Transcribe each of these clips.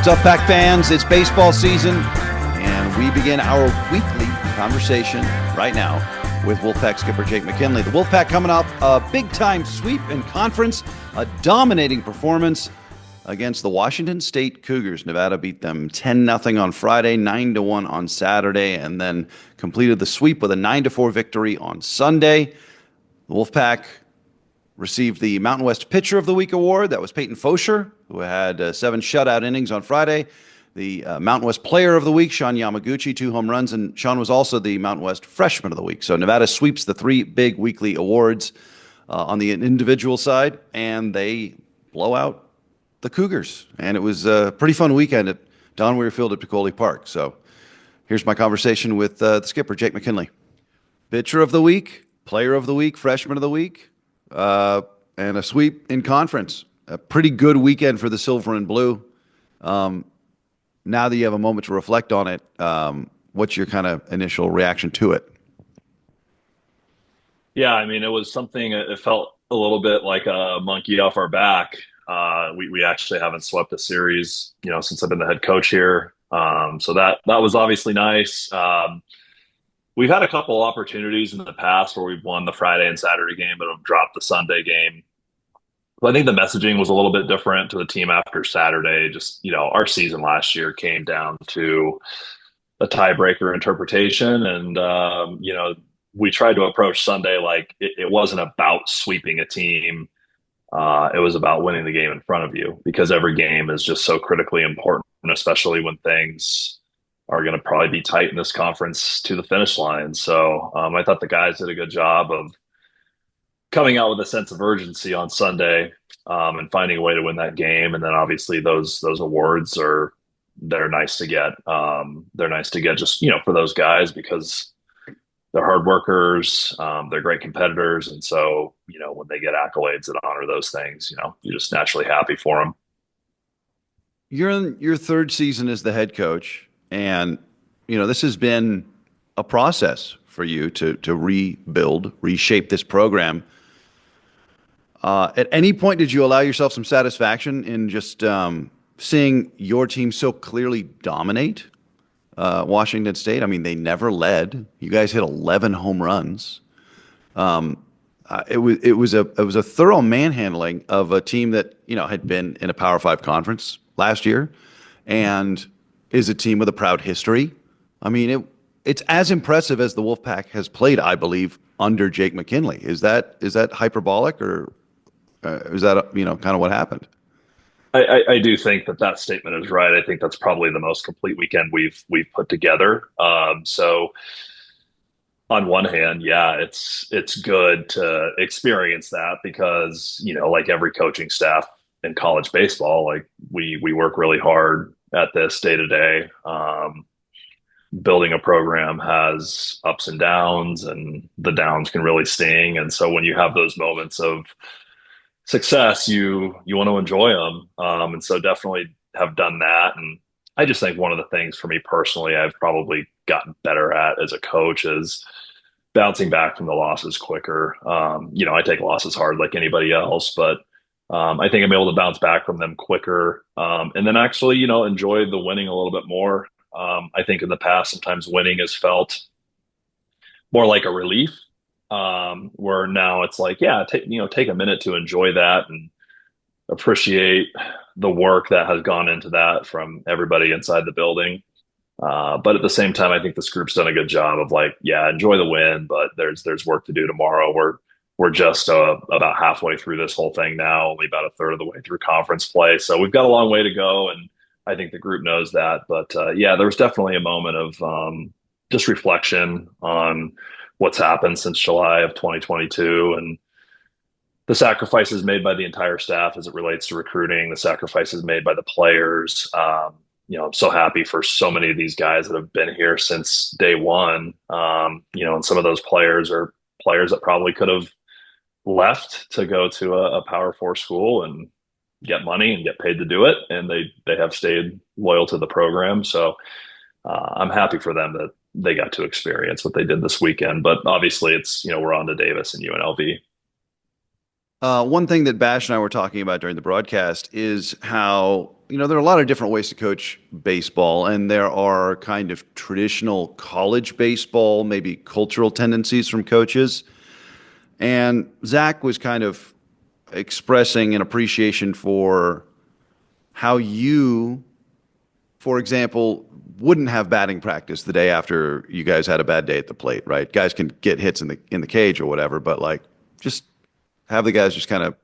What's up, Pack fans? It's baseball season, and we begin our weekly conversation right now with Wolfpack skipper Jake McKinley. The Wolfpack coming off a big-time sweep in conference, a dominating performance against the Washington State Cougars. Nevada beat them 10-0 on Friday, 9-1 on Saturday, and then completed the sweep with a 9-4 victory on Sunday. The Wolfpack received the Mountain West Pitcher of the Week award. That was Peyton Fosher, who had 7 shutout innings on Friday. The Mountain West Player of the Week, Sean Yamaguchi, 2 home runs, and Sean was also the Mountain West Freshman of the Week. So Nevada sweeps the 3 big weekly awards on the individual side, and they blow out the Cougars. And it was a pretty fun weekend at Don Weir Field at Piccoli Park. So here's my conversation with the skipper, Jake McKinley. Pitcher of the Week, Player of the Week, Freshman of the Week, and a sweep in conference. A pretty good weekend for the Silver and Blue. Now that you have a moment to reflect on it, what's your kind of initial reaction to it? Yeah, I mean, it was something, it felt a little bit like a monkey off our back. We actually haven't swept a series, since I've been the head coach here. So that was obviously nice. We've had a couple opportunities in the past where we've won the Friday and Saturday game, but have dropped the Sunday game. But I think the messaging was a little bit different to the team after Saturday. Just, our season last year came down to a tiebreaker interpretation. And, we tried to approach Sunday like it wasn't about sweeping a team. It was about winning the game in front of you, because every game is just so critically important, especially when things are going to probably be tight in this conference to the finish line. So I thought the guys did a good job of coming out with a sense of urgency on Sunday and finding a way to win that game. And then obviously those awards they're nice to get. They're nice to get just, for those guys, because they're hard workers. They're great competitors. And so, when they get accolades that honor those things, you're just naturally happy for them. You're in your 3rd season as the head coach. And, this has been a process for you to rebuild, reshape this program. At any point, did you allow yourself some satisfaction in just seeing your team so clearly dominate Washington State? I mean, they never led. You guys hit 11 home runs. It was a thorough manhandling of a team that had been in a Power 5 conference last year, and is a team with a proud history. I mean, it's as impressive as the Wolfpack has played, I believe, under Jake McKinley. Is that hyperbolic, or is that kind of what happened? I do think that statement is right. I think that's probably the most complete weekend we've put together. So on one hand, yeah, it's good to experience that, because like every coaching staff in college baseball, like we work really hard at this day to day. Building a program has ups and downs, and the downs can really sting. And so when you have those moments of success, you want to enjoy them. And so definitely have done that. And I just think one of the things for me personally, I've probably gotten better at as a coach is bouncing back from the losses quicker. I take losses hard like anybody else, but I think I'm able to bounce back from them quicker. And then actually, enjoy the winning a little bit more. I think in the past, sometimes winning has felt more like a relief, where now it's like, yeah, take a minute to enjoy that and appreciate the work that has gone into that from everybody inside the building. But at the same time, I think this group's done a good job of like, yeah, enjoy the win, but there's work to do tomorrow. We're just about halfway through this whole thing now, only about a third of the way through conference play. So we've got a long way to go, and I think the group knows that. But yeah, there was definitely a moment of just reflection on what's happened since July of 2022, and the sacrifices made by the entire staff as it relates to recruiting, the sacrifices made by the players. I'm so happy for so many of these guys that have been here since day one. And some of those players are players that probably could have left to go to a Power 4 school and get money and get paid to do it. And they have stayed loyal to the program. So I'm happy for them that they got to experience what they did this weekend. But obviously it's, we're on to Davis and UNLV. One thing that Bash and I were talking about during the broadcast is how there are a lot of different ways to coach baseball, and there are kind of traditional college baseball, maybe cultural tendencies from coaches. And Zach was kind of expressing an appreciation for how you, for example, wouldn't have batting practice the day after you guys had a bad day at the plate, right? Guys can get hits in the cage or whatever, but like just have the guys just kind of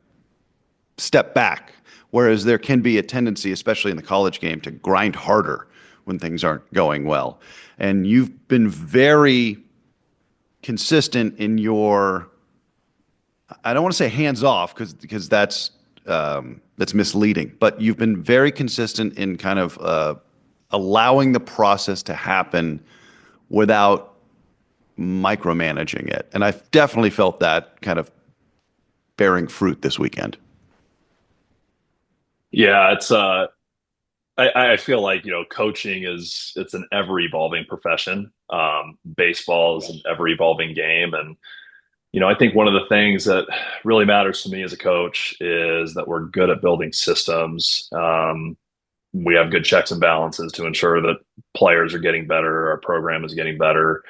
step back. Whereas there can be a tendency, especially in the college game, to grind harder when things aren't going well. And you've been very consistent in your, I don't want to say hands off because that's misleading, but you've been very consistent in kind of allowing the process to happen without micromanaging it. And I've definitely felt that kind of bearing fruit this weekend. Yeah, I feel like, coaching it's an ever evolving profession. Baseball is an ever evolving game. And, I think one of the things that really matters to me as a coach is that we're good at building systems. We have good checks and balances to ensure that players are getting better, our program is getting better.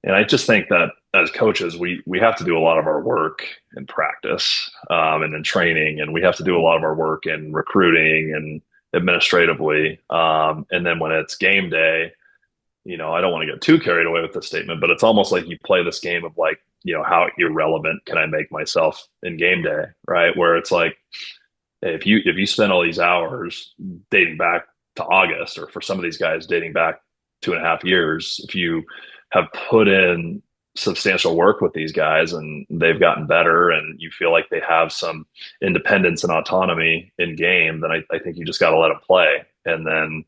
And I just think that as coaches, we have to do a lot of our work in practice, and in training, and we have to do a lot of our work in recruiting and administratively. And then when it's game day, I don't want to get too carried away with this statement, but it's almost like you play this game of like, how irrelevant can I make myself in game day, right? Where it's like, if you spend all these hours dating back to August, or for some of these guys dating back 2.5 years, if you have put in substantial work with these guys and they've gotten better and you feel like they have some independence and autonomy in game, then I think you just got to let them play. And then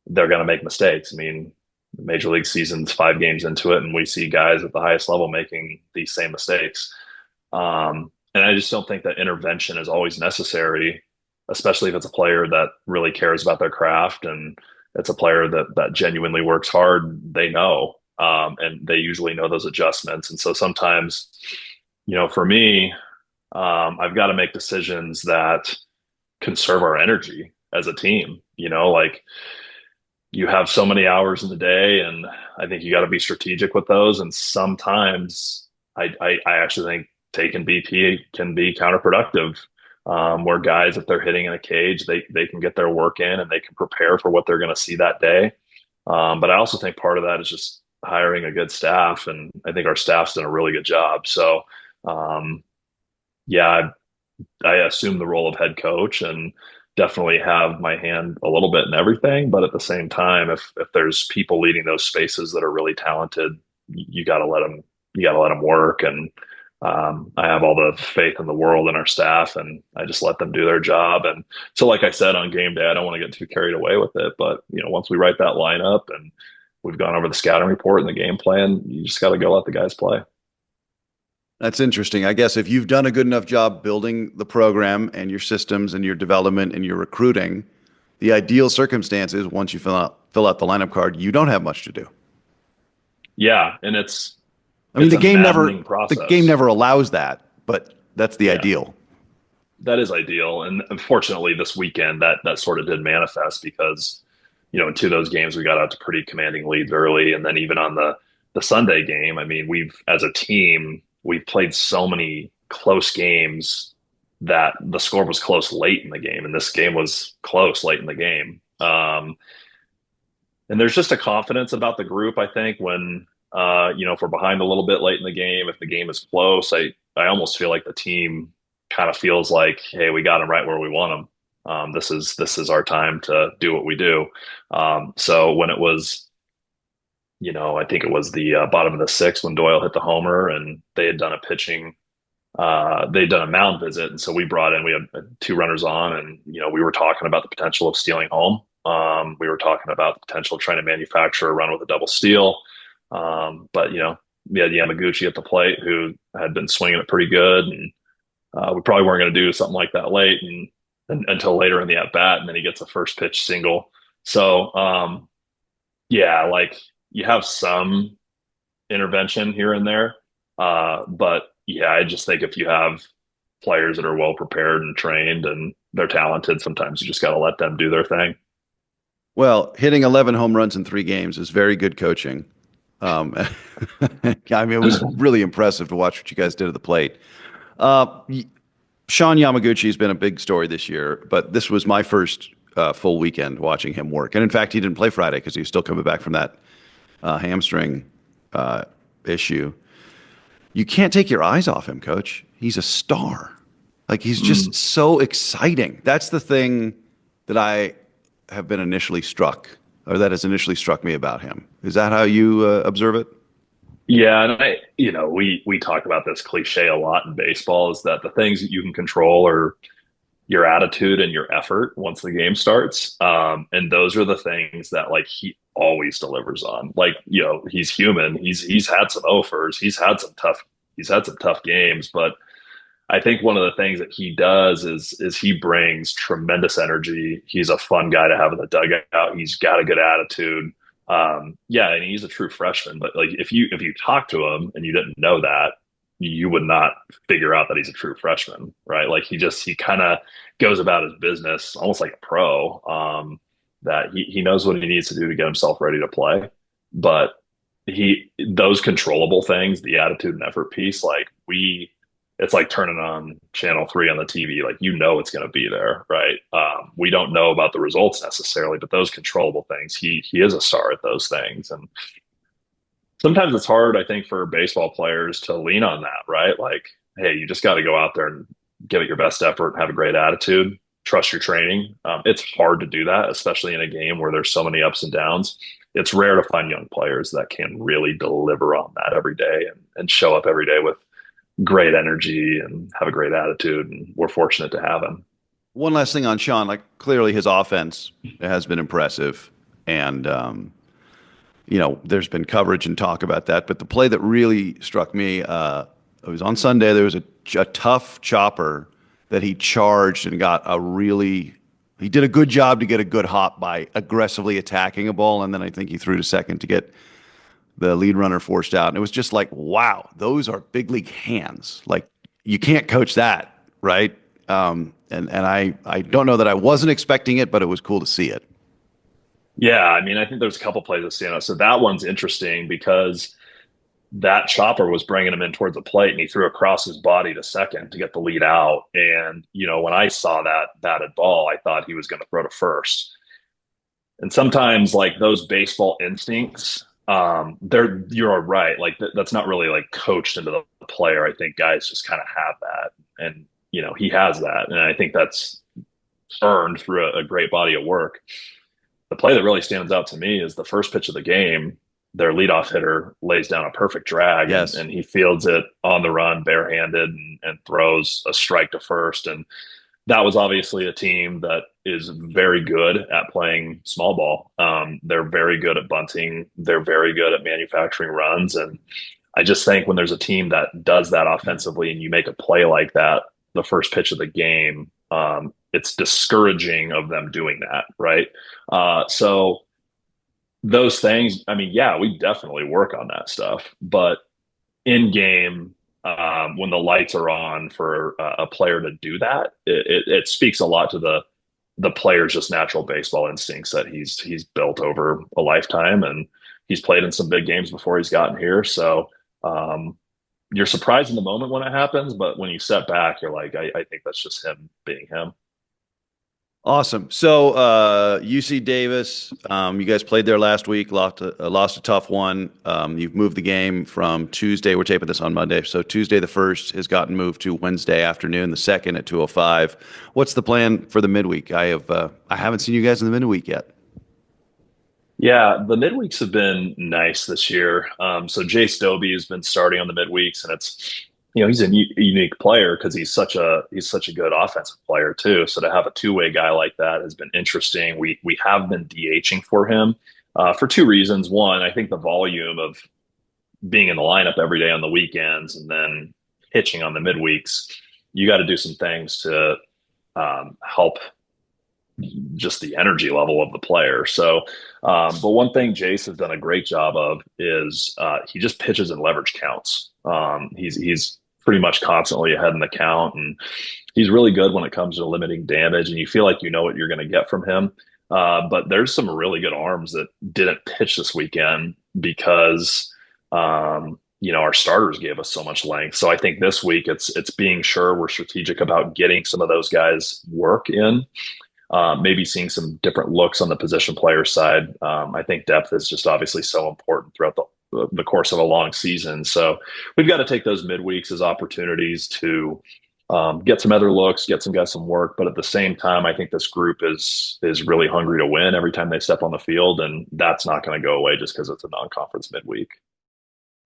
they're going to make mistakes. I mean, the major league season's 5 games into it, and we see guys at the highest level making these same mistakes. And I just don't think that intervention is always necessary, especially if it's a player that really cares about their craft and it's a player that genuinely works hard. They know, and they usually know those adjustments. And so sometimes, for me, I've got to make decisions that conserve our energy as a team. Like you have so many hours in the day, and I think you got to be strategic with those. And sometimes I actually think taking BP can be counterproductive. Where guys, if they're hitting in a cage, they can get their work in and they can prepare for what they're going to see that day. But I also think part of that is just hiring a good staff, and I think our staff's done a really good job. So, yeah, I assume the role of head coach and definitely have my hand a little bit in everything. But at the same time, if there's people leading those spaces that are really talented, you got to let them. You got to let them work. And I have all the faith in the world in our staff, and I just let them do their job. And so, like I said, on game day, I don't want to get too carried away with it. But once we write that lineup and we've gone over the scouting report and the game plan, you just got to go let the guys play. That's interesting. I guess if you've done a good enough job building the program and your systems and your development and your recruiting, the ideal circumstance is once you fill out the lineup card, you don't have much to do. Yeah, and it's I mean, it's the a game never maddening the game process. never allows that, but that's the Yeah, ideal. that is ideal. And unfortunately, this weekend that sort of did manifest because in two of those games we got out to pretty commanding leads early, and then even on the Sunday game, I mean, we've as a team we've played so many close games that the score was close late in the game, and this game was close late in the game. And there's just a confidence about the group, I think, when if we're behind a little bit late in the game, if the game is close, I almost feel like the team kind of feels like, hey, we got them right where we want them. This is our time to do what we do. So when it was, I think it was the bottom of the sixth when Doyle hit the homer, and they had done a pitching, they'd done a mound visit, and so we had two runners on, and we were talking about the potential of stealing home. We were talking about the potential of trying to manufacture a run with a double steal. But we had Yamaguchi at the plate who had been swinging it pretty good, and we probably weren't going to do something like that late and until later in the at bat, and then he gets a first pitch single. So yeah, like you have some intervention here and there, but yeah, I just think if you have players that are well prepared and trained and they're talented. Sometimes you just got to let them do their thing. Well, hitting 11 home runs in 3 games is very good coaching. Um, I mean, it was really impressive to watch what you guys did at the plate. Uh, Sean Yamaguchi has been a big story this year, but this was my first full weekend watching him work. And in fact, he didn't play Friday because he was still coming back from that hamstring issue. You can't take your eyes off him, Coach. He's a star. Like he's just so exciting. That's the thing that I have been initially struck, or that has initially struck me about him. Is that how you observe it? Yeah, and we talk about this cliche a lot in baseball is that the things that you can control are your attitude and your effort once the game starts. And those are the things that like he always delivers on. Like, he's human. He's had some offers. He's had some tough games, but I think one of the things that he does is he brings tremendous energy. He's a fun guy to have in the dugout. He's got a good attitude. Yeah, and he's a true freshman. But like if you talk to him and you didn't know that, you would not figure out that he's a true freshman, right? Like he kind of goes about his business almost like a pro. That he knows what he needs to do to get himself ready to play. But those controllable things, the attitude and effort piece, it's like turning on channel 3 on the TV. Like, it's going to be there, right? We don't know about the results necessarily, but those controllable things, he is a star at those things. And sometimes it's hard, I think, for baseball players to lean on that, right? Like, hey, you just got to go out there and give it your best effort and have a great attitude, trust your training. It's hard to do that, especially in a game where there's so many ups and downs. It's rare to find young players that can really deliver on that every day and show up every day with great energy and have a great attitude. And we're fortunate to have him. One last thing on Sean, like clearly his offense has been impressive. And, there's been coverage and talk about that. But the play that really struck me, it was on Sunday. There was a tough chopper that he charged and he did a good job to get a good hop by aggressively attacking a ball. And then I think he threw to second to get the lead runner forced out. And it was just like, wow, those are big league hands. Like you can't coach that, right? And I don't know that I wasn't expecting it, but it was cool to see it. Yeah, I mean, I think there's a couple plays that stand out. So that one's interesting because that chopper was bringing him in towards the plate, and he threw across his body to second to get the lead out. And when I saw that batted ball, I thought he was going to throw to first. And sometimes, like those baseball instincts, you're right. Like that's not really like coached into the player. I think guys just kind of have that, and he has that, and I think that's earned through a great body of work. The play that really stands out to me is the first pitch of the game. Their leadoff hitter lays down a perfect drag, Yes. and he fields it on the run barehanded and throws a strike to first. And that was obviously a team that is very good at playing small ball. They're very good at bunting. They're very good at manufacturing runs. And I just think when there's a team that does that offensively and you make a play like that, the first pitch of the game, it's discouraging of them doing that, right? So those things, I mean, yeah, we definitely work on that stuff, but in game, when the lights are on for a player to do that, it speaks a lot to the player's just natural baseball instincts that he's built over a lifetime, and he's played in some big games before he's gotten here. So you're surprised in the moment when it happens, but when you step back, you're like, I think that's just him being him. Awesome. So UC Davis, you guys played there last week, lost a tough one. You've moved the game from Tuesday. We're taping this on Monday. So Tuesday the 1st has gotten moved to Wednesday afternoon, the 2nd at 2:05. What's the plan for the midweek? I haven't seen you guys in the midweek yet. Yeah, the midweeks have been nice this year. So Jay Stobie has been starting on the midweeks, and it's he's a unique player because he's such a good offensive player too. So to have a two-way guy like that has been interesting. We have been DHing for him for two reasons. One, I think the volume of being in the lineup every day on the weekends and then pitching on the midweeks, you got to do some things to help just the energy level of the player. So, but one thing Jace has done a great job of is he just pitches in leverage counts. He's pretty much constantly ahead in the count, and he's really good when it comes to limiting damage, and you feel like you know what you're going to get from him. But there's some really good arms that didn't pitch this weekend because our starters gave us so much length. So I think this week it's being sure we're strategic about getting some of those guys work in, maybe seeing some different looks on the position player side. I think depth is just obviously so important throughout the course of a long season. So we've got to take those midweeks as opportunities to get some other looks, get some guys some work. But at the same time, I think this group is really hungry to win every time they step on the field, and that's not going to go away just because it's a non-conference midweek.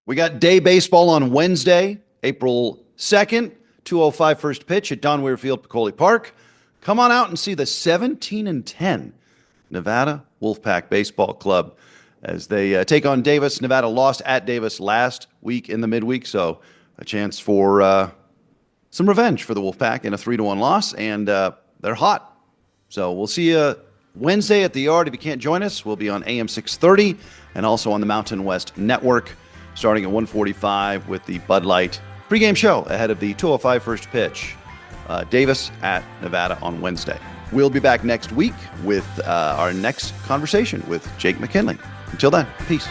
We got day baseball on Wednesday, April 2nd, 2:05 first pitch at Don Weir Field, Peccole Park. Come on out and see the 17-10 Nevada Wolfpack Baseball Club as they take on Davis. Nevada lost at Davis last week in the midweek, so a chance for some revenge for the Wolfpack in a 3-1 loss, and they're hot. So we'll see you Wednesday at the Yard. If you can't join us, we'll be on AM 630 and also on the Mountain West Network starting at 1:45 with the Bud Light pregame show ahead of the 2:05 first pitch. Davis at Nevada on Wednesday. We'll be back next week with our next conversation with Jake McKinley. Until then, peace.